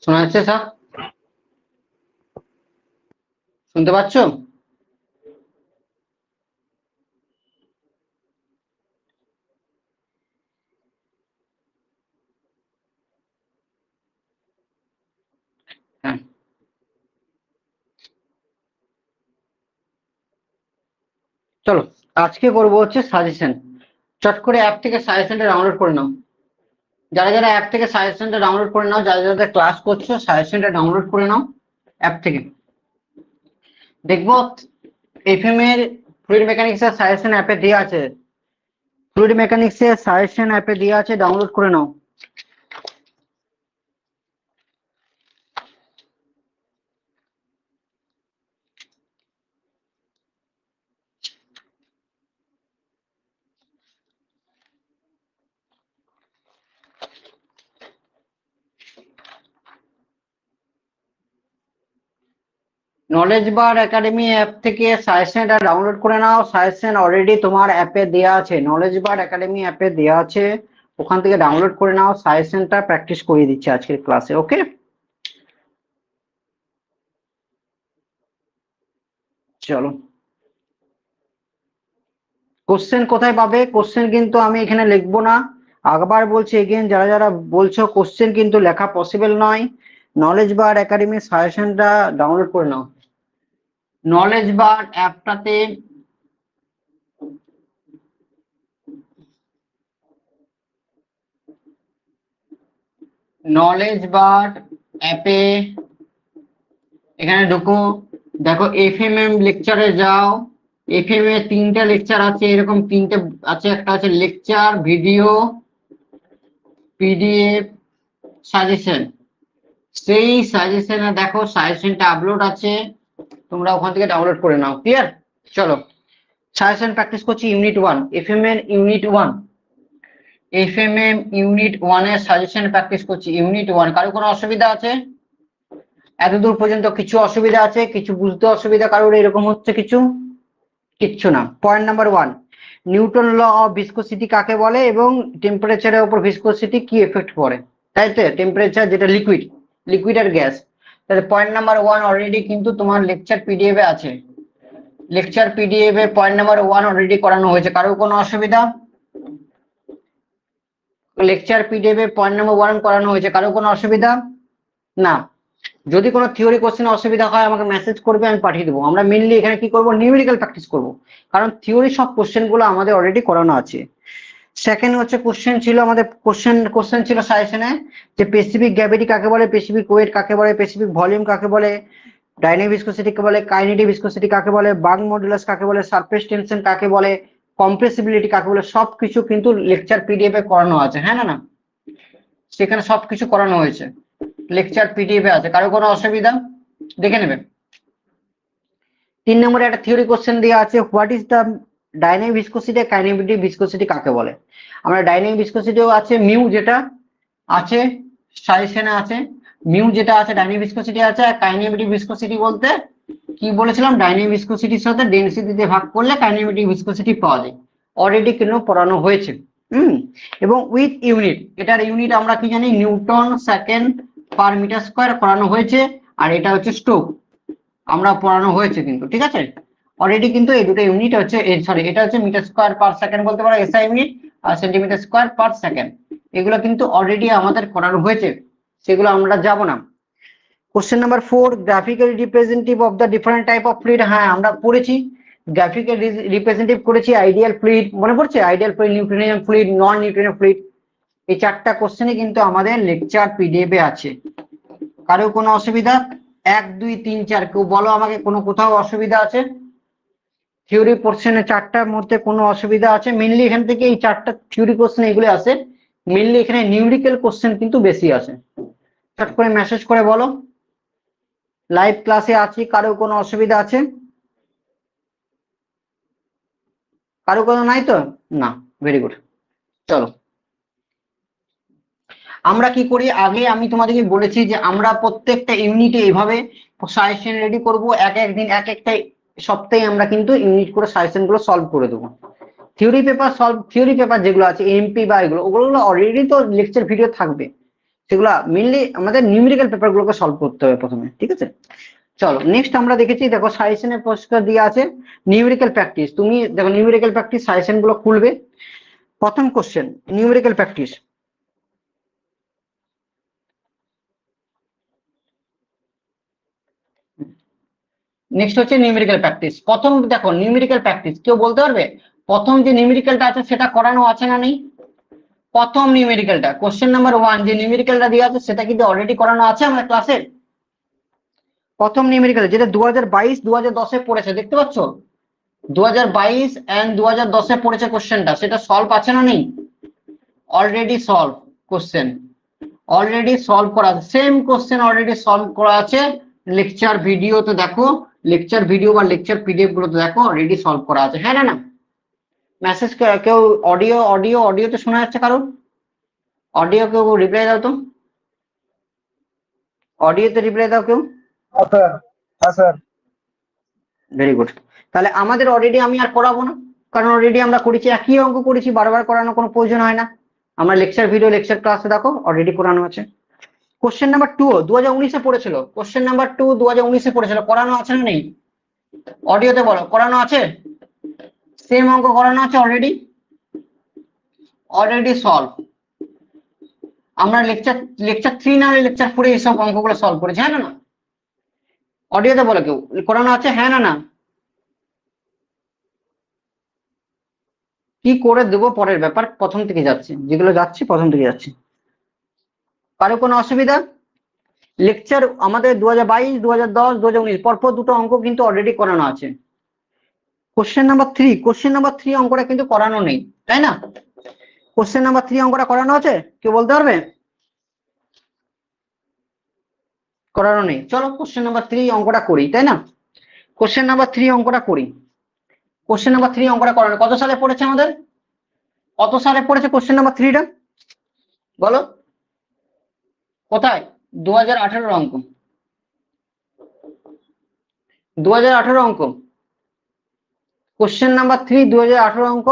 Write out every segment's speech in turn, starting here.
শোনা যাচ্ছে স্যার? শুনতে পাচ্ছ? হ্যাঁ, চলো আজকে করবো হচ্ছে সাজেশন। চট করে অ্যাপ থেকে সাজেশনটা ডাউনলোড করে নাও। যারা যারা অ্যাপ থেকে সাজেশনটা ডাউনলোড করে নাও, যারা যারা ক্লাস করছো সাজেশনটা ডাউনলোড করে নাও অ্যাপ থেকে। দেখবো এফএম এর ফ্লুইড মেকানিক্স এর সাজেশন অ্যাপে দেওয়া আছে। ফ্লুইড মেকানিক্স এর সাজেশন অ্যাপে দেওয়া আছে, ডাউনলোড করে নাও। নলেজ বার একাডেমি অ্যাপ থেকে সাজেশনটা ডাউনলোড করে নাও। সাজেশন অলরেডি তোমার অ্যাপে দেওয়া আছে, নলেজ বার একাডেমি অ্যাপে দেওয়া আছে, ওখান থেকে ডাউনলোড করে নাও। সাজেশনটা প্র্যাকটিস করিয়ে দিচ্ছি আজকের ক্লাসে। ওকে, চলো। কোশ্চেন কোথায় পাবে? কোশ্চেন কিন্তু আমি এখানে লিখবো না। আবার বলছি এগেন, যারা যারা বলছো কোশ্চেন কিন্তু লেখা পসিবল নয়, নলেজ বার একাডেমি সাজেশনটা ডাউনলোড করে নাও। নলেজ বার অ্যাপটাতে নলেজ বার অ্যাপে এখানে ঢুকো, দেখো এফএমএম লেকচারে যাও। এফএম এ 3টে লেকচার আছে, এরকম 3টে আছে। একটা আছে লেকচার, ভিডিও, পিডিএফ, সাজেশন। সেই সাজেশনে দেখো সাজেশনটা আপলোড আছে, তোমরা ওখান থেকে ডাউনলোড করে নাও। ক্লিয়ার? চলো সাজেশন প্র্যাকটিস করছি। Unit 1 FMM unit 1, FMM unit 1 এর সাজেশন প্র্যাকটিস করছি। ইউনিট 1, কারো কোনো অসুবিধা আছে? এতদূর পর্যন্ত কিছু অসুবিধা আছে? কিছু বুঝতে অসুবিধা কারোর এরকম হচ্ছে কিছু? কিচ্ছু না। Point number 1, Newton law of viscosity কাকে বলে এবং টেম্পারেচারের উপর ভিসকোসিটি কি এফেক্ট পড়ে, তাই তো? টেম্পারেচার যেটা লিকুইড, লিকুইড আর গ্যাস। তাহলে পয়েন্ট নাম্বার 1 অলরেডি কিন্তু তোমার লেকচার পিডিএফ এ আছে। লেকচার পিডিএফ এ পয়েন্ট নাম্বার 1 অলরেডি করানো হয়েছে। কারো কোনো অসুবিধা? লেকচার পিডিএফ এ পয়েন্ট নাম্বার 1 করানো হয়েছে, কারো কোনো অসুবিধা? না। যদি কোনো থিওরি কোশ্চেনে অসুবিধা হয় আমাকে মেসেজ করবে, আমি পাঠিয়ে দেবো। আমরা মেইনলি এখানে কি করব, নিউমেরিক্যাল প্র্যাকটিস করব, কারণ থিওরি সব কোশ্চেন গুলো আমাদের অলরেডি করানো আছে। সেকেন্ড হচ্ছে কোশ্চেন ছিল আমাদের, কোশ্চেন ছিল সাজেশনে যে স্পেসিফিক গ্র্যাভিটি কাকে বলে, স্পেসিফিক ওয়েট কাকে বলে, স্পেসিফিক ভলিউম কাকে বলে, ডাইনামিক ভিসকোসিটি কাকে বলে, কাইনেটিক ভিসকোসিটি কাকে বলে, বার্গ মডুলাস কাকে বলে, সারফেস টেনশন কাকে বলে, কম্প্রেসিবিলিটি কাকে বলে, সবকিছু কিন্তু লেকচার পিডিএফ এ করানো আছে। হ্যাঁ না? না, সেখানে সবকিছু করানো হয়েছে, লেকচার পিডিএফ এ আছে। কারো কোনো অসুবিধা? দেখে নেবেন। 3 নম্বরে একটা থিওরি কোশ্চেন দেওয়া আছে, what is the dynamic viscosity, kinetic viscosity কাকে বলে। আমরা ডাইনামিক ভিসকোসিটিও আছে, মিউ যেটা আছে সাজেশনে আছে, মিউ যেটা আছে ডাইনামিক ভিসকোসিটি আছে। আর কাইনেমেটিক ভিসকোসিটি বলতে কি বলেছিলাম, ডাইনামিক ভিসকোসিটির সাথে ডেনসিটি দিয়ে ভাগ করলে কাইনেমেটিক ভিসকোসিটি পাওয়া যায়। অলরেডি কিন্তু পড়ানো হয়েছে। এবং উইথ ইউনিট, এটার ইউনিট আমরা কি জানি, Newton second per metre square করানো হয়েছে। আর এটা হচ্ছে স্টোক, আমরা পড়ানো হয়েছে কিন্তু, ঠিক আছে? অলরেডি কিন্তু এই দুটো ইউনিট হচ্ছে, সরি, এটা হচ্ছে মিটার স্কয়ার পার সেকেন্ড বলতে পারো এসআই ইউনিট, আর সেন্টিমিটার স্কয়ার পার সেকেন্ড, এগুলো কিন্তু অলরেডি আমাদের করানো হয়েছে, সেগুলো আমরা যাব না। Question number 4, graphical representative of the different type of fluid. হ্যাঁ, আমরা পড়েছি, গ্রাফিক্যাল রিপ্রেজেন্টেটিভ করেছি। আইডিয়াল ফ্লুইড মনে পড়ছে, আইডিয়াল ফ্লুইড, নিউট্রিনিয়াম ফ্লুইড, নন নিউট্রিনিয়াম ফ্লুইড। এই 4টা কোশ্চেনই কিন্তু আমাদের লেকচার পিডিএফ এ আছে। কারো কোনো অসুবিধা? 1 2 3 4 কেউ বলো আমাকে, কোনো কোথাও অসুবিধা আছে? থিওরি পোর্শনে 4টার মধ্যে কোনো অসুবিধা আছে? মেইনলি এখান থেকে এই 4টা থিওরি কোশ্চেন এগুলো আছে, মেইনলি এখানে নিউমেরিক্যাল কোশ্চেন কিন্তু বেশি আছে। চট করে মেসেজ করে বলো লাইভ ক্লাসে আছি, কারো কোনো অসুবিধা আছে? কারো কোনো নাই তো? না, ভেরি গুড। চলো আমরা কি করি, আগে আমি তোমাদেরকে বলেছি যে আমরা প্রত্যেকটা ইউনিটে এইভাবে সাজেশন রেডি করব। এক এক দিন এক একটা সপ্তাহে আমরা কিন্তু ইউনিট করে সাজেশন গুলো সলভ করে দেবো। থিওরি পেপার যেগুলো আছে এমপি বা এগুলো, ওগুলো অলরেডি তো লেকচার ভিডিও থাকবে, সেগুলা মেনলি আমাদের নিউমেরিক্যাল পেপার গুলোকে সলভ করতে হবে প্রথমে, ঠিক আছে। চলো নেক্সট আমরা দেখেছি, দেখো সাজেশনের পরিষ্কার দিয়ে আছে নিউমেরিক্যাল প্র্যাকটিস। তুমি দেখো নিউমেরিক্যাল প্র্যাকটিস সাজেশন গুলো খুলবে, প্রথম কোশ্চেন নিউমেরিক্যাল প্র্যাকটিস। নেক্সট হচ্ছে নিউমেরিক্যাল প্র্যাকটিস। প্রথম দেখো নিউমেরিক্যাল প্র্যাকটিস, কেউ বলতে পারবে প্রথম যে নিউমেরিক্যালটা আছে সেটা করানো আছে না নেই? প্রথম নিউমেরিক্যালটা কোশ্চেন নাম্বার 1 যে নিউমেরিক্যালটা দেওয়া আছে সেটা কিন্তু অলরেডি করানো আছে আমাদের ক্লাসে। প্রথম নিউমেরিক্যাল যেটা 2022 2010-এ পড়েছে, দেখতে পাচ্ছ 2022 এন্ড 2010-এ পড়েছে কোশ্চেনটা, সেটা সলভ আছে না নেই? Already solve question, already solve করা আছে, সেম কোশ্চেন অলরেডি সলভ করা আছে। লেকচার ভিডিওতে দেখো, লেকচার ভিডিও বা লেকচার পিডিএফ গুলোতে দেখো অলরেডি সলভ করা আছে, হ্যাঁ না না? মেসেজ কেউ অডিওতে শোনা যাচ্ছে কারণ? অডিও কেউ রিপ্লাই দাও তো, অডিওতে রিপ্লাই দাও কেউ। হ্যাঁ স্যার। Very good. তাহলে আমাদের অলরেডি আমি আর করাবো না, কারণ অলরেডি আমরা করেছি, একই অঙ্ক করেছি, বারবার করানোর কোনো প্রয়োজন হয় না। আমরা লেকচার ভিডিও লেকচার ক্লাসে দেখো অলরেডি করানো আছে। কোশ্চেন নাম্বার 2 2019-এ পড়েছিল, কোশ্চেন নাম্বার 2 2019-এ পড়েছিল, করানো আছে না নেই? অডিওতে বলো করানো আছে, সেম অঙ্ক করানো আছে অলরেডি, অলরেডি সলভ। আমরা লেকচার 3 না হলে লেকচার 4 এইসব অঙ্কগুলো সলভ করেছি, হ্যাঁ না না? অডিওতে বলো কেউ করানো আছে, হ্যাঁ না না? কি করে দেবো পরের ব্যাপার, প্রথম থেকে যাচ্ছে, যেগুলো যাচ্ছে প্রথম থেকে যাচ্ছে। কারো কোনো অসুবিধা? লেকচার আমাদের 2022 2010 2019 পরপর দুটো অঙ্ক কিন্তু অলরেডি করানো আছে। কোশ্চেন নাম্বার 3, কোশ্চেন নাম্বার 3 অঙ্কটা কিন্তু করানো নেই, তাই না? কোশ্চেন নাম্বার 3 অঙ্কটা করানো আছে, কেউ বলতে পারবে? করানো নেই। চলো কোশ্চেন নাম্বার 3 অঙ্কটা করি, তাই না? কোশ্চেন নাম্বার 3 অঙ্কটা করি। কোশ্চেন নাম্বার 3 অঙ্কটা করানো কত সালে পড়েছে আমাদের? কত সালে পড়েছে কোশ্চেন নাম্বার 3টা বলো? কোথায়? 2018 অঙ্ক, 2018 অঙ্ক। কোশ্চেন নাম্বার 3 2018 অঙ্ক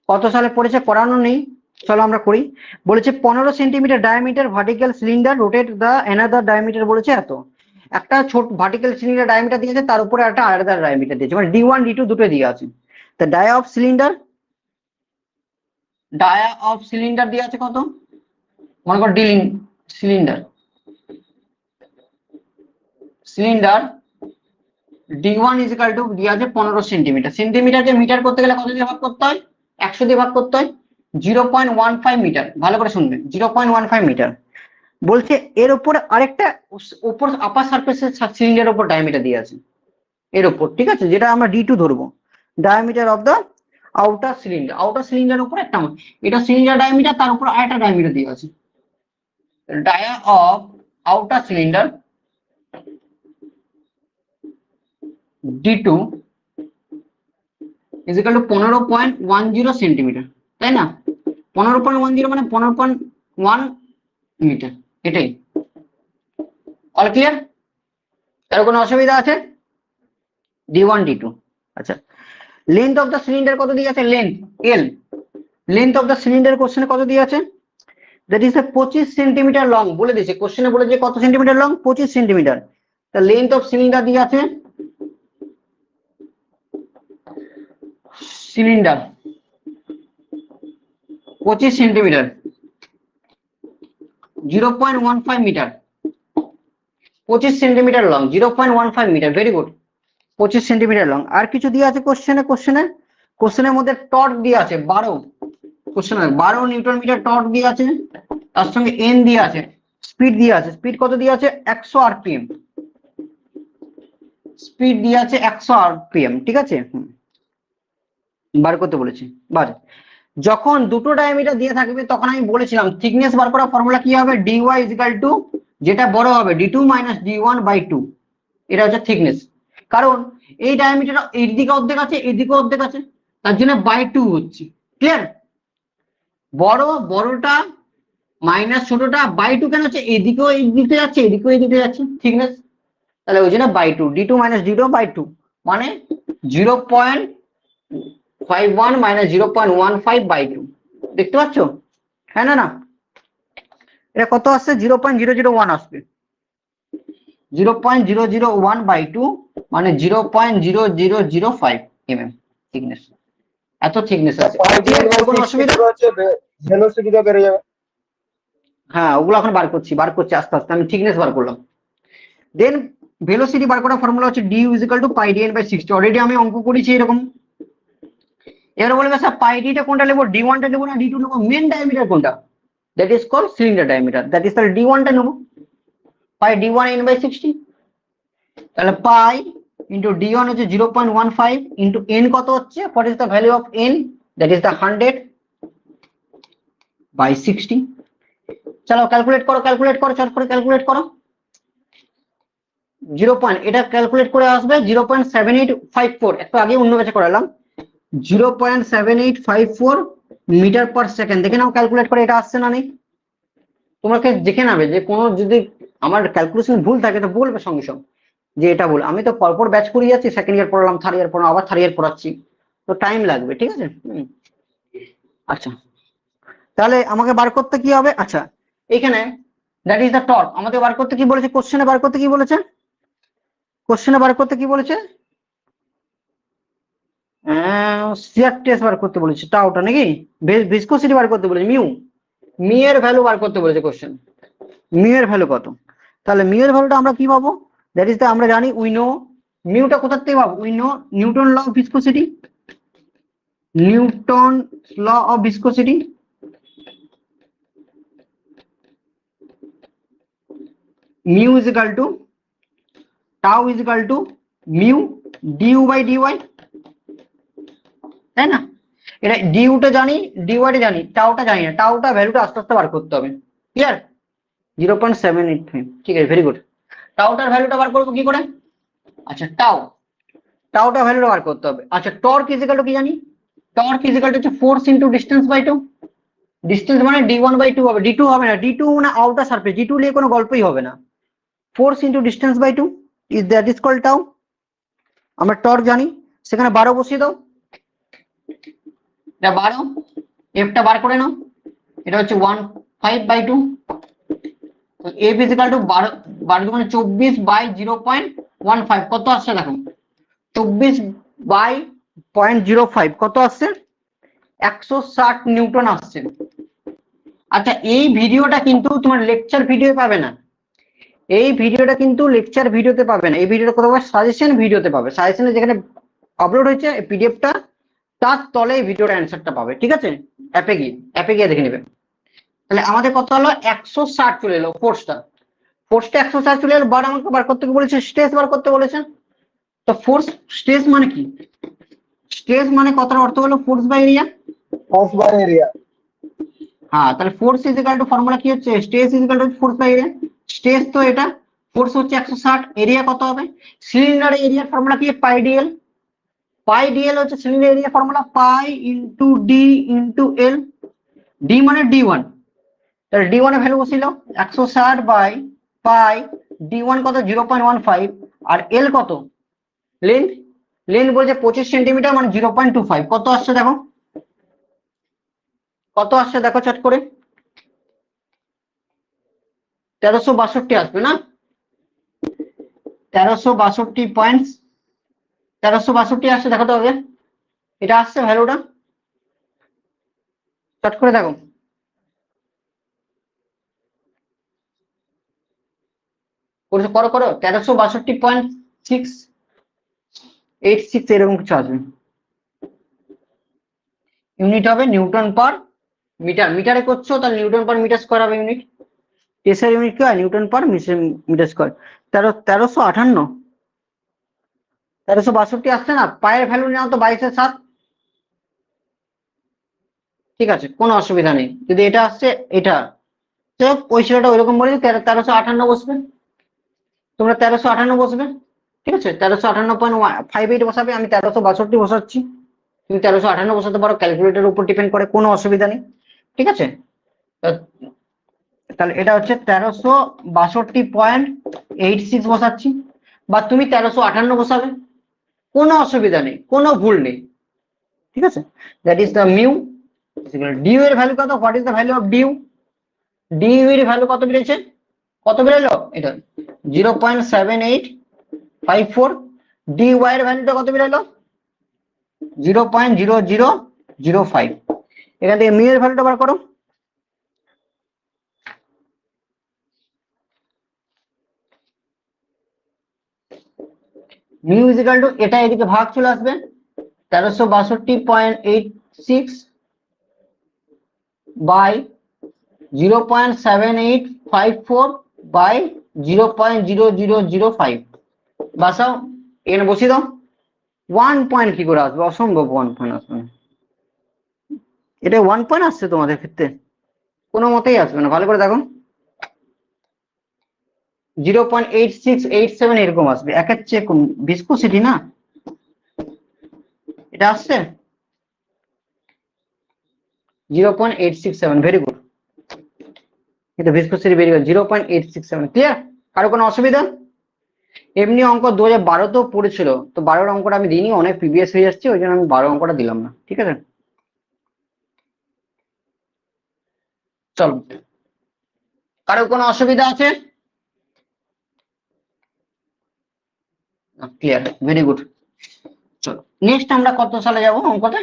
কত সালে পড়েছে? করানো নেই। চলো আমরা করি। বলেছে 15 centimetre diameter vertical cylinder rotate the another diameter বলেছে এত। একটা ছোট ভার্টিক্যাল সিলিন্ডার ডায়ামিটার দিয়েছে, তার উপরে একটা আলাদা ডায়ামিটার দিয়েছে, মানে D1 D2 দুটো দিয়ে আছে। তা ডায়া অফ সিলিন্ডার দিয়ে আছে কত? মনে করো সিলিন্ডার D1 ইজিক্যাল টু দিয়ে আছে 15 সেন্টিমিটার। সেন্টিমিটারকে মিটার করতে গেলে কত দিয়ে ভাগ করতে হয়? 100 দিয়ে ভাগ করতে হয়। 0.15 মিটার, ভালো করে শুনবেন, 0.15 মিটার। বলছে এর উপরে আরেকটা উপর আপার সারফেসের সিলিন্ডারের উপর ডায়ামিটার দিয়ে আছে, এর উপর, ঠিক আছে, যেটা আমরা D2 ধরবো, diameter of the outer cylinder. Outer cylinder উপর একটা, এটা সিলিন্ডার ডায়ামিটার, তার উপর আরেকটা ডায়ামিটার দিয়ে আছে। Dia of outer cylinder D2 is equal to 15.10 centimetre, তাই না? 15.10 মানে 15.1 মিটার, এটাই। All clear? তার কোনো অসুবিধা আছে? D1 D2। আচ্ছা, লেন্থ অফ দ্য সিলিন্ডার কত দিয়ে আছে? লেন্থ অফ দ্য সিলিন্ডার কোশ্চেনে কত দিয়ে আছে? দ্যাট ইজ 25 সেন্টিমিটার লং বলে দিয়েছে, কোশ্চেনে বলে যে কত সেন্টিমিটার লং? 25 সেন্টিমিটার। তা লেন্থ অফ সিলিন্ডার দিয়ে আছে, cylinder 25 centimetre, 0.15 metre, 25 centimetre long, 0.15 metre. Very good, 25 centimetre long. আর কিছু দিয়ে আছে কোশ্চেনের মধ্যে টর্ক দিয়ে আছে 12, কোশ্চেনে 12 নিউটন মিটার টর্ক দিয়ে আছে, তার সঙ্গে এন দিয়ে আছে, স্পিড দিয়ে আছে। স্পিড কত দিয়ে আছে? 100 আরপিএম। স্পিড দিয়ে আছে 100 আরপিএম, ঠিক আছে। বার করতে বলেছি। বার যখন দুটো ডায়ামিটার দিয়ে থাকবে তখন আমি বলেছিলাম থিকনেস বার করার ফর্মুলা কি হবে? dy ইজ ইকুয়াল টু, যেটা বড় হবে D2 মাইনাস D1/2, এটা হচ্ছে থিকনেস। কারণ এই ডায়ামিটার এর দিকে অর্ধেক আছে, এদিকে অর্ধেক আছে, তার জন্য বাই 2 হচ্ছে। ক্লিয়ার? বড়টা মাইনাস ছোটটা বাই 2 কেন হচ্ছে? এদিকেও এই দিকে যাচ্ছে, এদিকেও এই দিকে যাচ্ছে থিকনেস, তাহলে ওই জন্য বাই 2, D2 মাইনাস D2/2 মানে 0.51 মাইনাস 0.15/2। দেখতে পাচ্ছ? হ্যাঁ না না? এটা কত আসছে 0.001 আসবে 0.001/2 মানে 0.0005 mm থিকনেস, এত থিকনেস আছে। কোনো অসুবিধা? ভেলোসিটিটা বেড়ে যাবে। হ্যাঁ ওগুলো এখন বার করছি আস্তে আস্তে, আমি থিকনেস বার করলাম। দেন ভেলোসিটি বার করার ফর্মুলা হচ্ছে du = πdn/60। অলরেডি আমি অঙ্ক করেছি এরকম। এবারে বলবে স্যার পাই ডি টা কোনটা নেবো, d1 টা নেবো না d2 নেবো? মেন ডায়ামিটার কোনটা? That is called cylinder diameter, that is তাহলে d1 টা নেবো, পাই d1 n/60। তাহলে পাই ইন্টু d1 হচ্ছে 0.15 ইন্টু n কত হচ্ছে, what is the value of n, that is the 100/60। চলো ক্যালকুলেট করো চট করে ক্যালকুলেট করো। এটা ক্যালকুলেট করে আসবে 0.7854, একটু আগে অন্য ব্যাচে করালাম। 0.7854 মিটার পার সেকেন্ড। দেখে নাও ক্যালকুলেট করে এটা আসছে না নেই, তোমাকে দেখে নেবে যে কোনো যদি আমার ক্যালকুলেশন ভুল থাকে তো বলবে সঙ্গে সঙ্গে যে এটা ভুল। আমি তো পরপর ব্যাচ করিয়ে যাচ্ছি, সেকেন্ড ইয়ার পড়ালাম, থার্ড ইয়ার পড়ালাম, আবার থার্ড ইয়ার পড়াচ্ছি, তো টাইম লাগবে, ঠিক আছে। আচ্ছা তাহলে আমাকে বার করতে কি হবে, আচ্ছা এখানে দ্যাট ইজ দ্য টর্ক আমাদের বার করতে কি বলেছে, কোশ্চেনে বার করতে কি বলেছে, শিয়ার টেস্ট বার করতে বলেছে, টাউটা নাকি ভিসকোসিটি বার করতে বলেছে, মিউ এর ভ্যালু বার করতে বলেছে কোশ্চেন। মিউ এর ভ্যালু কত? তাহলে মিউ এর ভ্যালুটা আমরা কি পাবো, দ্যাট ইজ দ্য আমরা জানি উই নো মিউটা কোথা থেকে পাবো, we know Newton law of viscosity, Newton law of viscosity. Mu is equal to tau is equal to mu du/dy, তাই না? এটা ডিউটা জানি, ডিওয়াইটা জানি, টাউটা জানি না, টাউটা ভ্যালুটা আস্তে আস্তে বার করতে হবে। ক্লিয়ার? 0.785, ঠিক আছে, ভেরি গুড। টাউটার ভ্যালুটা বার করবো কি করে, আচ্ছা টাউটা ভ্যালুটা বার করতে হবে। আচ্ছা টর্ক ইজ ইকুয়াল টু কি জানি, টর্ক ইজ ইকুয়াল টু হচ্ছে ফোর্স ইনটু ডিসটেন্স/2। ডিসটেন্স মানে d1/2 হবে, d2 হবে না, d2 মানে আউটার সারফেস, d2 নিয়ে কোনো গল্পই হবে না। Force into distance is that is called tau. আমরা টর্ক জানি, সেখানে 12 বসিয়ে দাও, এটা 12, এফটা বার করে নাও, এটা হচ্ছে 15/2। এফ ইজ ইকুয়াল টু 12 মানে 24/0.15 কত আসছে দেখো, 24/0.05 কত আসছে, 160 নিউটন আসছে। আচ্ছা এই ভিডিওটা কিন্তু তোমার লেকচার ভিডিও পাবে না, এই ভিডিওটা কিন্তু লেকচার ভিডিওতে পাবে না, এই ভিডিওটা কোথাও সাজেশন ভিডিওতে পাবে, সাজেশনে যেখানে আপলোড হয়েছে পিডিএফটা তার তলে এই ভিডিওর অ্যান্সারটা পাবে, ঠিক আছে। অ্যাপে গিয়ে দেখে নেবে। তাহলে আমাদের কত হলো, 160 চলে এলো ফোর্সটা 160 চলে এলো। বার আমাকে বার করতে বলেছে, স্ট্রেস বার করতে বলেছে। তো ফোর্স স্ট্রেস মানে কি, স্ট্রেস মানে কথার অর্থ হলো ফোর্স বাই এরিয়া। হ্যাঁ তাহলে force is equal to formula কি হচ্ছে, stress is equal to force by area. Stress তো এটা, ফোর্স হচ্ছে 160, এরিয়া কত হবে, সিলিন্ডারের এরিয়ার ফর্মুলা কি, পাই ডিএল। পাই ডিএল হচ্ছে cylinder area formula, pi into D into L. D মানে d1, তাহলে d1 এর ভ্যালু বসিল 160 বাই পাই, d1 কত 0.15, আর এল কত লেন্থ, বলছে 25 সেন্টিমিটার মানে 0.25, কত আসছে দেখো, চট করে 1362 আসবে না, 1362 আসছে, দেখো তো আগে এটা আসছে ভ্যালুটা, চট করে দেখো। করো 1362.686 এরকম কিছু আসবে। ইউনিট হবে নিউটন পার মিটার, মিটারে করছো তাহলে নিউটন পার মিটার স্কয়ার হবে ইউনিট, টেসের ইউনিট কি হয়, নিউটন পার মিটার স্কয়ার। 1362 আসছে না, পায়ের ভ্যালু নেওয়া তো 22/7, ঠিক আছে কোনো অসুবিধা নেই। যদি এটা আসছে এটা ওই ছেলেটা ওইরকম বলে 1358 বসবে, তোমরা 1358 বসবে, ঠিক আছে 1358.58 বসাবে, আমি 1362 বসাচ্ছি, তুমি 1358 বসাতে পারো, ক্যালকুলেটরের উপর ডিপেন্ড করে, কোনো অসুবিধা নেই, ঠিক আছে। তাহলে এটা হচ্ছে 1362.86 বসাচ্ছি, বা তুমি 1358 বসাবে, কোনো অসুবিধা নেই, কোনো ভুল নেই, ঠিক আছে। That is the mu. Du এর ভ্যালু কত, what is the value of du, du এর ভ্যালু কত বেড়েছে, কত বেরোলো এটা 0.7854, ডিওয়াই এর ভ্যালুটা কত বেরোলো 0.0005। এখান থেকে মিউ এর ভ্যালুটা বার করো। মিউ ইজিক্যাল টু এটা এদিকে ভাগ চলে আসবে 1362.86 বাই 0.7854 বাই 0.0005। বাসাও এখানে বসিয়ে দাও। 1 পয়েন্ট কি করে আসবে, অসম্ভব 1 পয়েন্ট আসবে না। এটা 1 পয়েন্ট আসছে তোমাদের ক্ষেত্রে, কোনো মতেই আসবে না। ভালো করে দেখো 0.8687 এরকম আসবে, একের চেয়ে কম ভিসকোসিটি না, এটা আসছে 0.867। ভেরি গুড, এটা ভিসকোসিটি ভেরি গুড 0.867। ক্লিয়ার? কারো কোনো অসুবিধা? এমনি অঙ্ক 2012তেও পড়েছিল, তো 12 অঙ্কটা আমি দিইনি, অনেক প্রিভিয়াস হয়ে যাচ্ছে, ওই জন্য আমি 12 অঙ্কটা দিলাম না। ঠিক আছে, চলো। কারো কোনো অসুবিধা আছে? Clear, very good. চলো নেক্সট আমরা কত সালে যাব অঙ্কতে,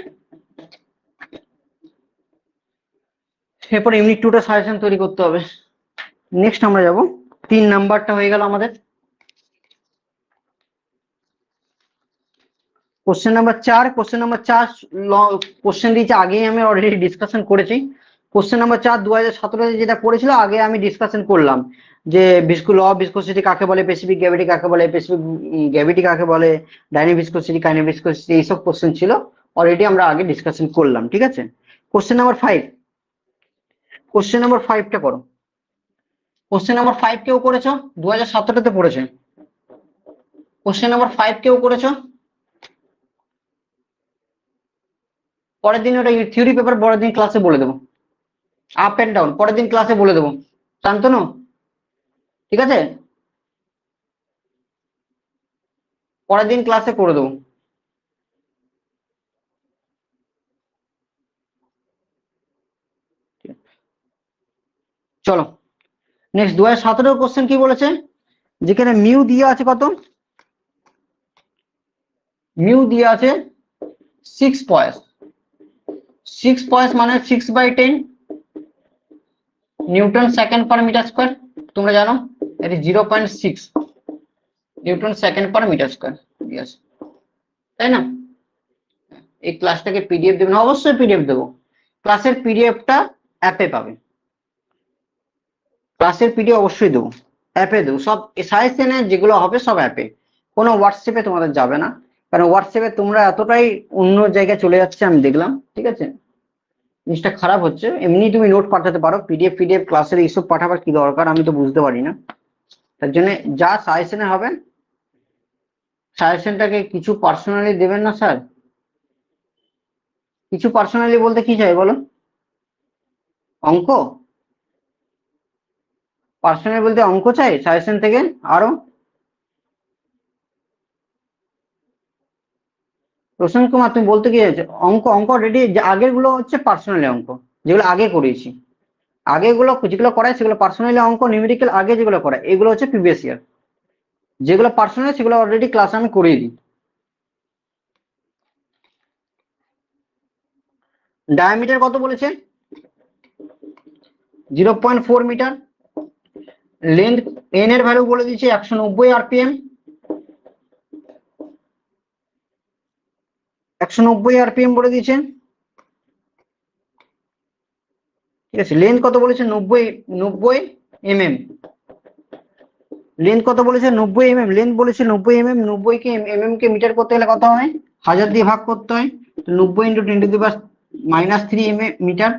এরপর ইউনিট 2টা সাজেশন তৈরি করতে হবে। নেক্সট আমরা যাব 3 নাম্বারটা হয়ে গেল আমাদের। Question number 4, question number 4 question দিয়েছে, আগেই আমি অলরেডি ডিসকাশন করেছি। কোশ্চেন নাম্বার 4 2017 যেটা পড়েছিল আগে আমি ডিসকাশন করলাম, যে ল অফ ভিসকোসিটি কাকে বলে, স্পেসিফিক গ্র্যাভিটি কাকে বলে, স্পেসিফিক গ্র্যাভিটি কাকে বলে, ডাইনামিক ভিসকোসিটি, কাইনেটিক ভিসকোসিটি, এইসব কোশ্চেন ছিল, অলরেডি আমরা আগে ডিসকাশন করলাম। ঠিক আছে, কোশ্চেন নাম্বার 5, কোশ্চেন নাম্বার 5টা করো। কোশ্চেন নাম্বার 5 কেউ করেছো? 2017তে পড়েছে। কোশ্চেন নাম্বার 5 কেউ করেছো? পরের দিন ওটা থিওরি পেপার, পরের দিন ক্লাসে বলে দেবো, আপ এন্ড ডাউন পরের দিন ক্লাসে বলে দেবো। শান্তনু, ঠিক আছে, পরের দিন ক্লাসে করে দেবো। চলো নেক্সট 2017 কোশ্চেন কি বলেছে, যেখানে মিউ দিয়ে আছে কত, মিউ দিয়ে আছে 6 মানে 6/10 Newton second per metre square. তোমরা জানো এটি 0.6 Newton second per metre square, ঠিক আছে তাই না? এই ক্লাসটাকে পিডিএফ দেবেন, অবশ্যই পিডিএফ দেবো। ক্লাসের পিডিএফটা অ্যাপে পাবে, ক্লাসের পিডিএফ অবশ্যই দেবো, অ্যাপে দেবো। সব সাজেশনে যেগুলো হবে সব অ্যাপে, কোনো হোয়াটসঅ্যাপে তোমাদের যাবে না, কারণ হোয়াটসঅ্যাপে তোমরা এতটাই অন্য জায়গায় চলে যাচ্ছে আমি দেখলাম। ঠিক আছে, জিনিসটা খারাপ হচ্ছে। এমনি তুমি নোট পাঠাতে পারো, পিডিএফ ক্লাসের এইসব পাঠাবার কি দরকার, আমি তো বুঝতে পারি না। তার জন্য যা সাজেশনে হবে, সাজেশনটাকে কিছু পার্সোনালি দেবেন না স্যার? কিছু পার্সোনালি বলতে কি চাই বলো? অঙ্ক পার্সোনালি বলতে অঙ্ক চাই সাজেশন থেকে আরো? প্রশান্ত কুমার, তুমি বলতে কি চাইছো? অঙ্ক অঙ্ক রেডি, আগের গুলো হচ্ছে পার্সোনালি অঙ্ক, যেগুলো আগে করেছি, আগেগুলো যেগুলো করায় সেগুলো পার্সোনালি অঙ্ক, নিউমেরিক্যাল আগে যেগুলো করায় এগুলো হচ্ছে প্রিভিয়াস ইয়ার, যেগুলো পার্সোনালি সেগুলো অলরেডি ক্লাস আমি করিয়ে দিই। ডায়ামিটার কত বলেছে? 0.4 মিটার। লেন্থ এন এর ভ্যালু বলে দিয়েছে 190 আরপিএম, 190 আরপিএম বলে দিয়েছে। ঠিক আছে, লেন্থ কত বলেছে? 90 এমএম। লেন্থ কত বলেছে? 90 এমএম। লেন্থ বলেছে 90 এমএম, 90 কে এমএম কে মিটার করতে গেলে কত হয়? 1000 দিয়ে ভাগ করতে হয়, 90 × 10⁻³ মিটার।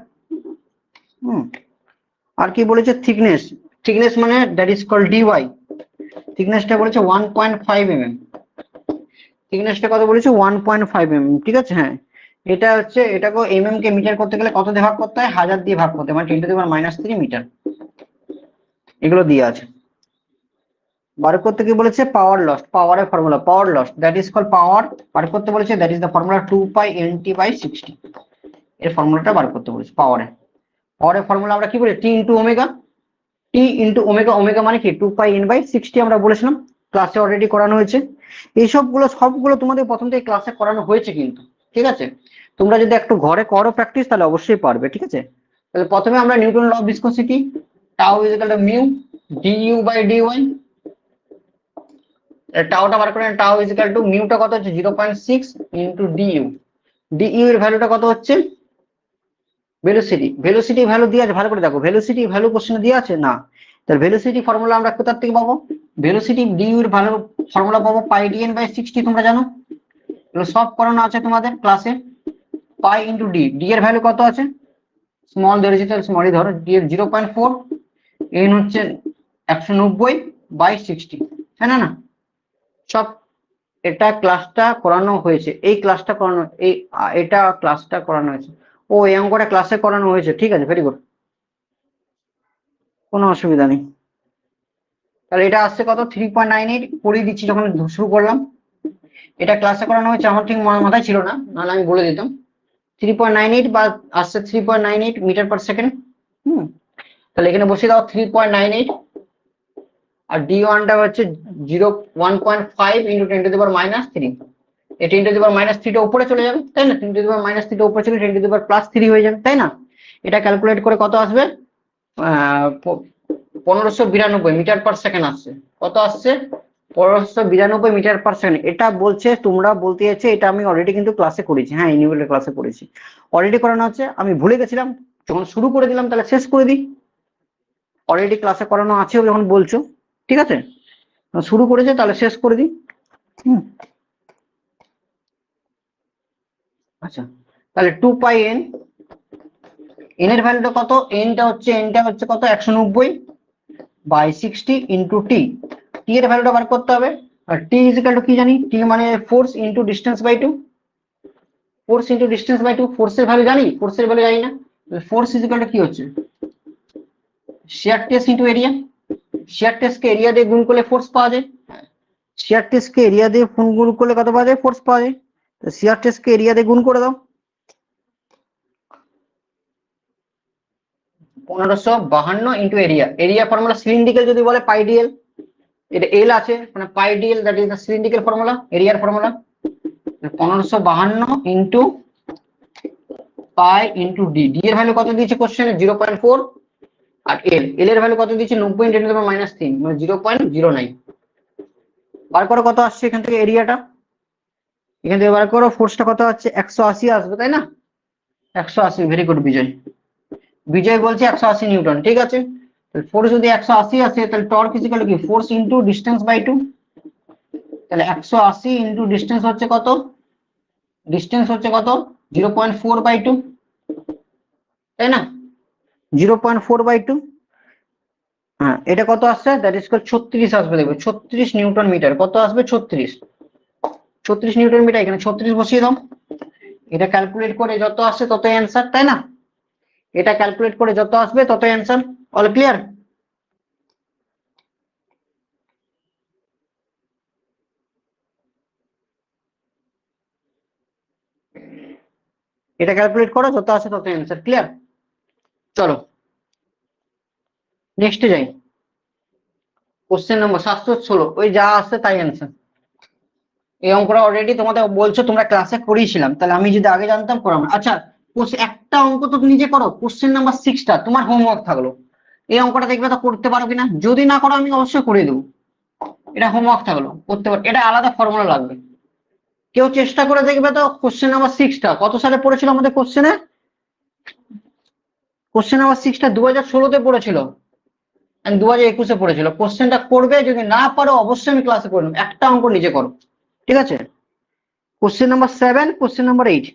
আর কি বলেছে? থিকনেস, থিকনেস মানে দ্যাট ইজ কল্ড ডিওয়াই, থিকনেসটা বলেছে 1.5 mm। থিকনেসটা কত বলেছে? 1.5 mm। ঠিক আছে, হ্যাঁ এটা হচ্ছে, এটাকে এমএম কে মিটার করতে গেলে কত দিয়ে ভাগ করতে হয়? 1000 দিয়ে ভাগ করতে হয়, মানে 10⁻³ মিটার। এগুলো দিয়ে আছে। বার করতে কি বলেছে? পাওয়ার লস, পাওয়ারের formula, power loss that is called power বার করতে বলেছে, that is the formula 2π nt/60। এর ফর্মুলাটা বার করতে বলেছে পাওয়ারে। পাওয়ারের ফর্মুলা আমরা কি বলি, টি ইন্টু ওমেগা। টি ইন্টু ওমেগা, ওমেগা মানে কি 2πn/60 আমরা বলেছিলাম, ক্লাসে অলরেডি করানো হয়েছে। এইসবগুলো সবগুলো তোমাদের প্রথম থেকে ক্লাসে করানো হয়েছে কিন্তু, ঠিক আছে। তোমরা যদি একটু ঘরে করো প্র্যাকটিস তাহলে অবশ্যই পারবে, ঠিক আছে। তাহলে প্রথমে আমরা Newton law of viscosity, tau is equal to mu du/dy, টাউটা বার করেন, টাউ ইজ ইকুয়াল টু মিউটা কত হচ্ছে 0.6 ইন্টু ডিইউ। ডিইউ এর ভ্যালুটা কত হচ্ছে, ভেলোসিটি, ভেলোসিটি ভ্যালু দিয়ে আছে, ভালো করে দেখো ভেলোসিটি ভ্যালু কোশ্চেনে দিয়ে আছে না। তাহলে ভেলোসিটি ফর্মুলা আমরা কোথা থেকে পাবো, ভেলোসিটি ডিইউ এর ভ্যালু ফর্মুলা পাবো πdn/60, তোমরা জানো, এগুলো সব করানো আছে তোমাদের ক্লাসে। পাই ইন্টু ডি, ডি এর ভ্যালু কত আছে, স্মল ধরেছি তাহলে স্মলই ধরো, ডি এর 0.4, এন হচ্ছে 190/60, তাই না? সব এটা ক্লাসটা করানো হয়েছে, এই ক্লাসটা করানো, এটা ক্লাসটা করানো হয়েছে। ও এই অঙ্কটা ক্লাসে করানো হয়েছে, ঠিক আছে, ভেরি গুড, কোনো অসুবিধা নেই। তাহলে এটা আসছে কত 3.98, পড়িয়ে দিচ্ছি যখন শুরু করলাম। এটা ক্লাসে করানো হয়েছে, আমার ঠিক মাথায় ছিল না, নাহলে আমি বলে দিতাম। 3.98 বা আসছে 3.98 মিটার পার সেকেন্ড। তাহলে এখানে বসিয়ে দাও 3.98, আর ডি ওয়ানটা হচ্ছে 1.5 ইন্টু 10⁻³ এই 10⁻³ উপরে চলে যাবে, তাই না, 10⁻³ উপরে চলে 10⁻+3 হয়ে যাবে, তাই না। এটা ক্যালকুলেট করে কত আসবে, 1592 মিটার পার সেকেন্ড আসছে। কত আসছে, 1592 মিটার পার সেকেন্ড। এটা বলছে, তোমরা বলতে চাইছে এটা আমি অলরেডি কিন্তু ক্লাসে করেছি, হ্যাঁ ইউনিভার্সিটি ক্লাসে করেছি, অলরেডি করানো হচ্ছে। আমি ভুলে গেছিলাম, যখন শুরু করে দিলাম তাহলে শেষ করে দিই, অলরেডি ক্লাসে করানো আছে যখন বলছো, ঠিক আছে, শুরু করেছে তাহলে শেষ করে দিই। আচ্ছা, তাহলে 2πn, এন এর ভ্যালুটা কত, এনটা হচ্ছে কত 190/60 ইন্টু টি, টি এর ভ্যালুটা বার করতে হবে। আর টি ইজ ইকুয়াল টু কি জানি, টি মানে force into distance by 2, force into distance by 2, ফোর্সের ভ্যালু জানি, ফোর্সের ভ্যালু জানি না, ফোর্স ইজ ইকুয়াল টু কি হচ্ছে, শিয়ার টেস্ট ইন্টু এরিয়া। শিয়ার টেস্টকে এরিয়া দিয়ে গুণ করলে ফোর্স পাওয়া যায়, শিয়ার টেস্টকে এরিয়া দিয়ে গুণ করলে কত পাওয়া যায়, ফোর্স পাওয়া যায়। তো শিয়ার টেস্টকে এরিয়া দিয়ে গুণ করে দাও, 1552 into area. Area formula cylindrical যদি বলে πdl, এটা এল আছে মানে πdl, that is the cylindrical formula, এরিয়ার ফর্মুলা। 1552 into pi into D, D এর ভ্যালু কত দিয়েছে কোশ্চেনে 0.4, আর এল এর ভ্যালু কত দিয়েছে 90 × 10⁻³ মানে 0.09। বার করো কত আসছে এখান থেকে এরিয়াটা, এখান থেকে বার করো, ফোর্সটা কত আছে 180 আসবে, তাই না, 180, ভেরি গুড বিজয়, বিজয় বলছে 180 নিউটন, ঠিক আছে। তাহলে ফোর্স যদি 180 আসে তাহলে টর্ক ইজ ইকুয়াল টু কি, ফোর্স ইন্টু ডিস্টেন্স বাই 2, তাহলে 180 ইন্টু ডিস্টেন্স হচ্ছে কত, ডিস্টেন্স হচ্ছে কত 0.4/2, তাই না, 0.4/2। হ্যাঁ, এটা কত আসছে, দ্যাট ইজ 36 আসবে, দেখবে 36 নিউটন মিটার, কত আসবে 36 নিউটন মিটার, এখানে 36 বসিয়ে দাও। এটা ক্যালকুলেট করে যত আসছে তত অ্যান্সার, তাই না, এটা ক্যালকুলেট করে যত আসবে তত অ্যান্সার। অল ক্লিয়ার, এটা ক্যালকুলেট করো যত আসে তত অ্যান্সার, ক্লিয়ার। চলো নেক্সটে যাই, কোশ্চেন নম্বর 716, ওই যা আসছে তাই অ্যান্সার। এই অঙ্কটা অলরেডি তোমাদের বলছো তোমরা ক্লাসে করিয়েছিলাম, তাহলে আমি যদি আগে জানতাম করাম। আচ্ছা, একটা অঙ্ক তো নিজে করো, কোশ্চেন নাম্বার 6টা তোমার হোমওয়ার্ক থাকলো, এই অঙ্কটা দেখবে তো করতে পারো কিনা, যদি না করো আমি অবশ্যই করে দেবো, এটা হোমওয়ার্ক থাকলো, করতে পারো, এটা আলাদা ফর্মুলা লাগবে। কেউ চেষ্টা করে দেখবে তো, কোশ্চেন নাম্বার 6টা কত সালে পড়েছিল আমাদের কোশ্চেনে, কোশ্চেন নাম্বার 6টা 2016-তে পড়েছিল, 2021-এ পড়েছিল। কোশ্চেনটা করবে, যদি না পারো অবশ্যই আমি ক্লাসে করে নেবো, একটা অঙ্ক নিজে করো, ঠিক আছে। কোশ্চেন নাম্বার 7, কোশ্চেন নাম্বার 8,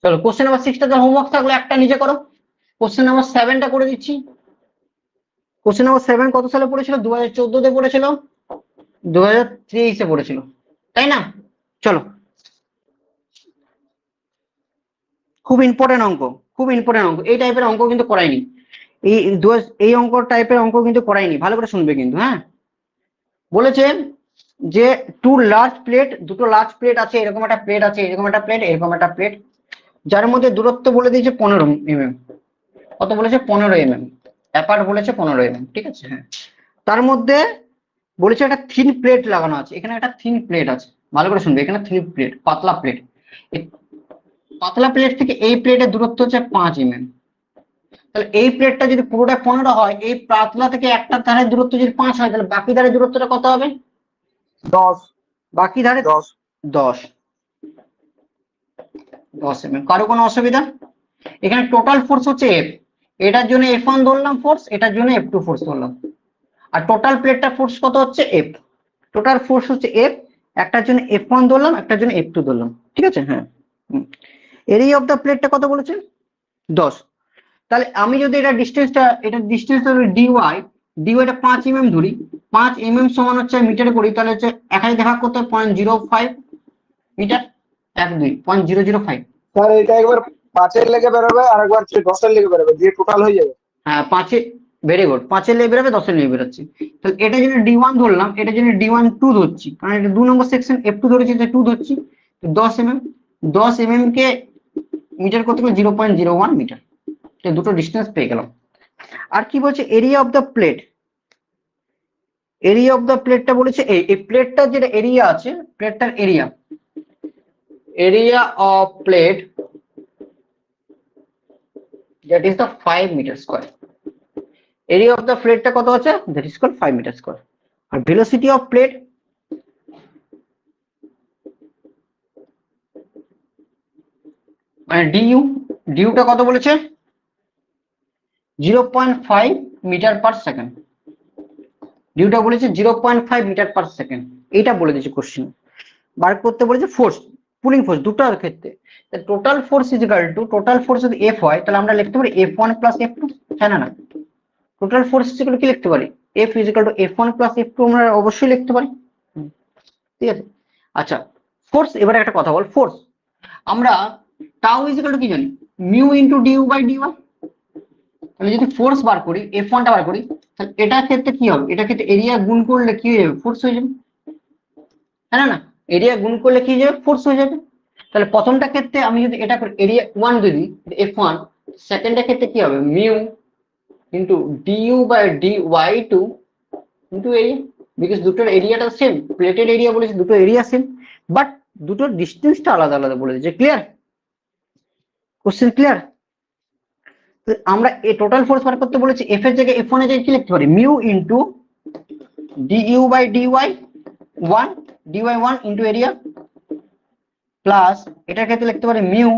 চলো কোশ্চেন নাম্বার 6টা হোমওয়ার্ক থাকলো, একটা নিজে করো। কোশ্চেন নাম্বার 7টা করে দিচ্ছি। কোশ্চেন নাম্বার 7 কত সালে পড়েছিল, 2014-তে পড়েছিল, 2023-এ পড়েছিল, তাই না। চলো, খুব ইম্পর্টেন্ট অঙ্ক, খুব ইম্পর্টেন্ট অঙ্ক, এই টাইপের অঙ্ক কিন্তু করাইনি, এই অঙ্ক টাইপের অঙ্ক কিন্তু করাইনি, ভালো করে শুনবে কিন্তু, হ্যাঁ। বলেছে যে দুটো লার্জ প্লেট আছে, এরকম একটা প্লেট আছে, এরকম একটা প্লেট, এরকম একটা প্লেট, যার মধ্যে দূরত্ব বলে দিয়েছে 15 mm, কত বলেছে 15 mm, অ্যাপার্ট বলেছে 15 mm, ঠিক আছে। হ্যাঁ, তার মধ্যে বলেছে একটা থিন প্লেট লাগানো আছে, এখানে একটা থিন প্লেট আছে, ভালো করে শুনবে, এখানে থিন প্লেট, পাতলা প্লেট। পাতলা প্লেট থেকে এই প্লেটের দূরত্ব হচ্ছে 5 mm। তাহলে এই প্লেটটা যদি পুরোটা 15 হয়, এই পাতলা থেকে একটা ধারের দূরত্ব যদি 5 হয়, তাহলে বাকি ধারের দূরত্বটা কত হবে? 10 বাকি ধারে 10 10 mm। কারো কোনো অসুবিধা? এখানে টোটাল ফোর্স হচ্ছে এফ, এটার জন্য F1 ধরলাম ফোর্স, এটার জন্য F2 ফোর্স ধরলাম, আর টোটাল প্লেটটা ফোর্স কত হচ্ছে এফ, টোটাল ফোর্স হচ্ছে এফ, একটার জন্য F1 ধরলাম, একটার জন্য F2 ধরলাম, ঠিক আছে। হ্যাঁ, এরিয়া অফ দ্য প্লেটটা কত বলেছে? 10। তাহলে আমি যদি এটা ডিস্টেন্সটা ডিওয়াই, ডিওয়াইটা 5 mm ধরি, 5 mm সমান হচ্ছে মিটারে করি, তাহলে হচ্ছে 1000 ভাগ করতে 0.05 মিটার, 0.005। স্যার এটা একবার 5-এর লেগে বেরোবে আর একবার 10-এর লেগে বেরোবে, দিয়ে টোটাল হয়ে যাবে। হ্যাঁ, 5-এ, ভেরি গুড, 5-এর লেগে বেরোবে, 10-এর লেগে বেরোচ্ছে। তাহলে এটা যদি D1 ধরলাম, এটা যদি D1 2 ধরছি, কারণ এটা 2 নম্বর সেকশন, F2 ধরেছি, এটা 2 ধরছি, 10 mm, 10 mm কে মিটার করতে গেলে 0.01 মিটার, দুটো ডিস্টেন্স পেয়ে গেলাম। আর কি বলছে? Area of the plate, area of the প্লেটটা বলেছে এই প্লেটটার যেটা এরিয়া আছে, প্লেটটার area, area of plate that is the 5 metre square. Area of the প্লেটটা কত আছে? That is called 5 metre square. আর ভেলোসিটি অফ প্লেট, মানে ডিইউ, ডিইউটা কত বলেছে? 0.5 মিটার পার সেকেন্ড, ডিউটা বলেছে 0.5 মিটার পার সেকেন্ড, এইটা বলে দিয়েছে কোশ্চেন। বার করতে বলেছে ফোর্স, পুলিং ফোর্স দুটোর ক্ষেত্রে। Total force is equal two, total force যদি এফ হয়, তাহলে আমরা লিখতে পারি F1 প্লাস F2, হ্যাঁ না? টোটাল ফোর্স ইজ ইকুয়াল কি লিখতে পারি? F is equal two F1 plus F2 আমরা অবশ্যই লিখতে পারি, ঠিক আছে। আচ্ছা, ফোর্স, এবারে একটা কথা বল, ফোর্স আমরা টাউ ইজ ইকুয়াল টু কি জানি? Mu into du by dy. তাহলে যদি ফোর্স বার করি, F1টা বার করি, তাহলে এটার ক্ষেত্রে কি হবে? এটার ক্ষেত্রে এরিয়া গুণ করলে কি হয়ে যাবে? ফোর্স হয়ে যাবে, হ্যাঁ না? এরিয়া গুণ করলে কি হয়ে যাবে? ফোর্স হয়ে যাবে। তাহলে প্রথমটা ক্ষেত্রে আমি যদি এটা করি, এরিয়া 1 যদি F1, সেকেন্ডের ক্ষেত্রে কি হবে? Mu into d u by d y two into area, because দুটোর এরিয়াটা সেম, প্লেটের এরিয়া বলেছে, দুটো এরিয়া সেম, বাট দুটোর ডিস্টেন্সটা আলাদা আলাদা বলে দিয়েছে। ক্লিয়ার? Question clear? আমরা এই টোটাল ফোর্স বার করতে বলেছি, এফ এর জায়গায় F1 এর জায়গায় কি লিখতে পারি? Mu into d u by d y one, d y one into area, plus এটার ক্ষেত্রে লিখতে পারি মিউ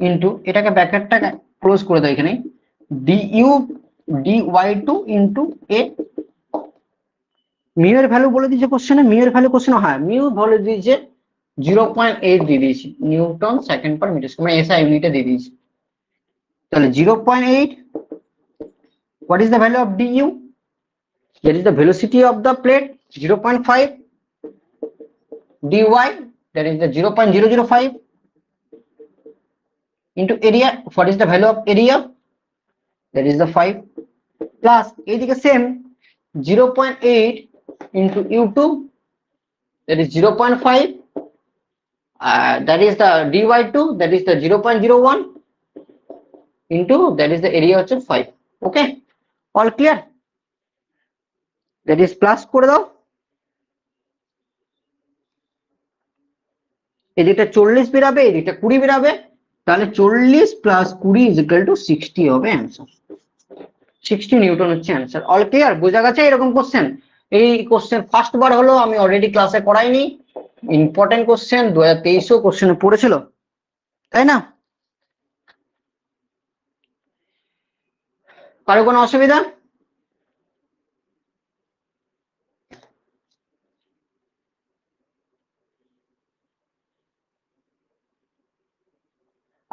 ইন্টু, এটাকে ব্র্যাকেটটাকে ক্লোজ করে দাও এখানে, ডিইউ ডিওয়াই2 ইন্টু এ। মিউ এর ভ্যালু বলে দিয়েছে কোশ্চেনে, মিউ এর ভ্যালু কোশ্চেনে, হ্যাঁ মিউ বলে দিয়েছে 0.8 দিয়ে দিয়েছি, Newton second per metre square, মানে এসআই ইউনিটে দিয়ে দিয়েছি। তাহলে 0.8, what is the value of du? That is the velocity of the plate, 0.5, dy, that is the 0.005 into area, what is the value of area? That is the 5, plus এদিকে same 0.8 into u2, that is 0.5, that is the dy2, that is the 0.01 into, that is the area হচ্ছে 5. Okay, all clear? That is plus করে দাও, এদিকটা 40 বেরাবে, এদিকটা 20 বেরাবে, তাহলে 40 plus 20 is equal two 60 হবে answer. 60 Newton হচ্ছে answer. All clear? বোঝা গেছে? এরকম কোশ্চেন, এই কোশ্চেন ফার্স্ট বার হলো, আমি অলরেডি ক্লাসে করাইনি, ইম্পর্টেন্ট কোশ্চেন, 2023 কোশ্চেনে পড়েছিল, তাই না? কারো কোনো অসুবিধা?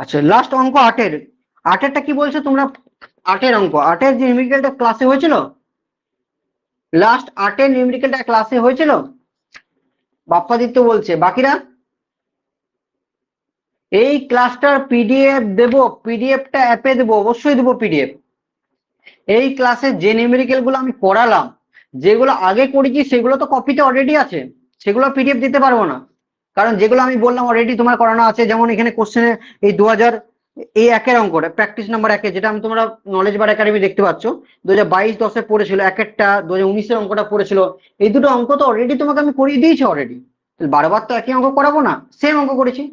আচ্ছা, লাস্ট অঙ্ক 8-এর, 8-এরটা কি বলছো তোমরা? 8-এর অঙ্ক, 8-এর যে নিউমেরিক্যালটা ক্লাসে হয়েছিল, লাস্ট 8-এর নিউমেরিক্যালটা ক্লাসে হয়েছিল, বাপ্পাদিত্য বলছে, বাকিরা? এই ক্লাসটার পিডিএফ দেবো, পিডিএফটা অ্যাপে দেবো, অবশ্যই দেবো পিডিএফ। এই ক্লাসে যে নিউমেরিক্যাল গুলো আমি করালাম, যেগুলো আগে করেছি সেগুলো তো কপিতে অলরেডি আছে, সেগুলো পিডিএফ দিতে পারবো না, কারণ যেগুলো আমি বললাম অলরেডি তোমার করানো আছে। যেমন এখানে কোশ্চেনে এই এই একের অঙ্কটা প্র্যাকটিস নাম্বার 1 যেটা আমি তোমরা নলেজ বার একাডেমি দেখতে পাচ্ছ 2022-10 পড়েছিল, একেরটা 2019-এর অঙ্কটা পড়েছিল। এই দুটো অঙ্ক তো অলরেডি তোমাকে আমি করিয়ে দিয়েছি অলরেডি, বারবার তো একই অঙ্ক করাবো না, সেম অঙ্ক করেছি।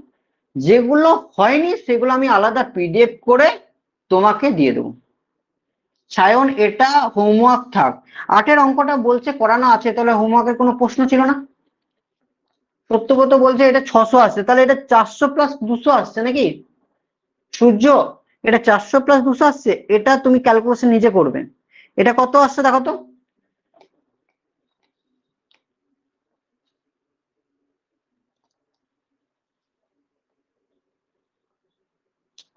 যেগুলো হয়নি সেগুলো আমি আলাদা পিডিএফ করে তোমাকে দিয়ে দেবো। সায়ন এটা হোমওয়ার্ক থাক। 8-এর অঙ্কটা বলছে করানো আছে, তাহলে হোমওয়ার্কের কোনো প্রশ্ন ছিল না। সত্যব্রত বলছে এটা 600 আসছে, তাহলে এটা 400 প্লাস 200 আসছে নাকি সূর্য? এটা 400 প্লাস 200 আসছে, এটা তুমি ক্যালকুলেশন নিজে করবে। এটা কত আসছে দেখো তো।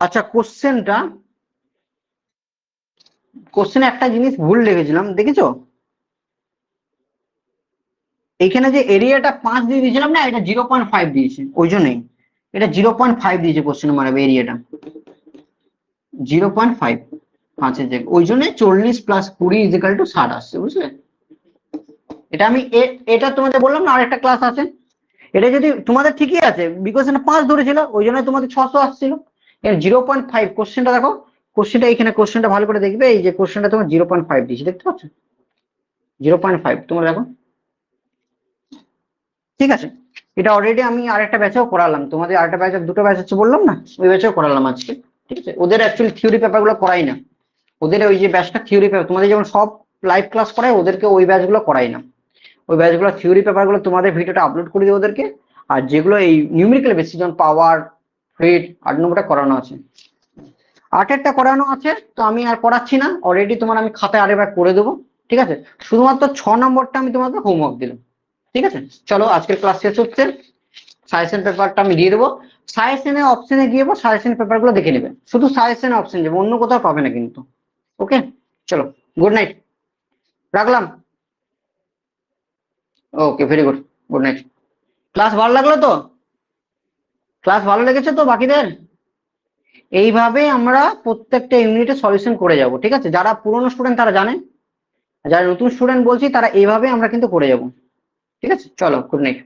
আচ্ছা কোশ্চেনে একটা জিনিস ভুল লিখেছিলাম, দেখেছো? এইখানে যে এরিয়াটা 5 দিয়ে দিয়েছিলাম না, এটা 0.5 দিয়েছে, ওই জন্যই এটা 0.5 দিয়েছে কোশ্চেন মারাবে এরিয়াটা 0.5 5-এর জায়গায়, ওই জন্য 40 প্লাস 20 ইজিক্যাল টু 60 আসছে, বুঝলে? এটা আমি এটা তোমাদের বললাম না আরেকটা ক্লাস আছে, এটা যদি তোমাদের ঠিকই আছে বিকজ এটা 5 ধরেছিল, ওই জন্য তোমাদের 600 আসছিল। এর 0.5 কোশ্চেনটা দেখো, কোশ্চেনটা এইখানে, কোশ্চেনটা ভালো করে দেখবে, এই যে কোশ্চেনটা তোমার 0.5 দিয়েছে, দেখতে পাচ্ছ 0.5 তোমরা দেখো, ঠিক আছে? এটা অলরেডি আমি আরেকটা ব্যাচেও করালাম তোমাদের, আরেকটা ব্যাচ, দুটো ব্যাচ হচ্ছে বললাম না, ওই ব্যাচেও করালাম আজকে, ঠিক আছে? ওদের অ্যাকচুয়ালি থিওরি পেপার গুলো করাই না, ওদের ওই যে ব্যাচটা থিওরি পেপার, তোমাদের যেমন সব লাইভ ক্লাস করায়, ওদেরকে ওই ব্যাচগুলো করাই না। ওই ব্যাচগুলো থিওরি পেপার গুলো তোমাদের ভিডিওটা আপলোড করে দিই ওদেরকে, আর যেগুলো এই নিউমেরিক্যাল বেসিস যেমন পাওয়ার, ফিট, 8 নম্বরটা করানো আছে, 8-এরটা করানো আছে, তো আমি আর করাচ্ছি না, অলরেডি তোমার আমি খাতায় আরেকবার করে দেবো, ঠিক আছে? শুধুমাত্র 6 নম্বরটা আমি তোমাকে হোমওয়ার্ক দিলাম, ঠিক আছে? চলো আজকের ক্লাস শেষ হচ্ছে, সাজেশন পেপারটা আমি দিয়ে দেবো, সাজেশনের অপশনে গিয়ে সাজেশন পেপার গুলো দেখে নেবে, শুধু সাজেশন অপশন যাবে, অন্য কোথাও পাবে না কিন্তু। ওকে, চলো, গুড নাইট, রাখলাম। Okay, very good, good night. Class ভালো লাগলো তো? ক্লাস ভালো লেগেছে তো বাকিদের? এইভাবে আমরা প্রত্যেকটা ইউনিটে সলিউশন করে যাব, ঠিক আছে? যারা পুরনো স্টুডেন্ট তারা জানে, যারা নতুন স্টুডেন্ট বলছি তারা এইভাবে আমরা কিন্তু করে যাব, ঠিক আছে? চলো, গুড নাইট।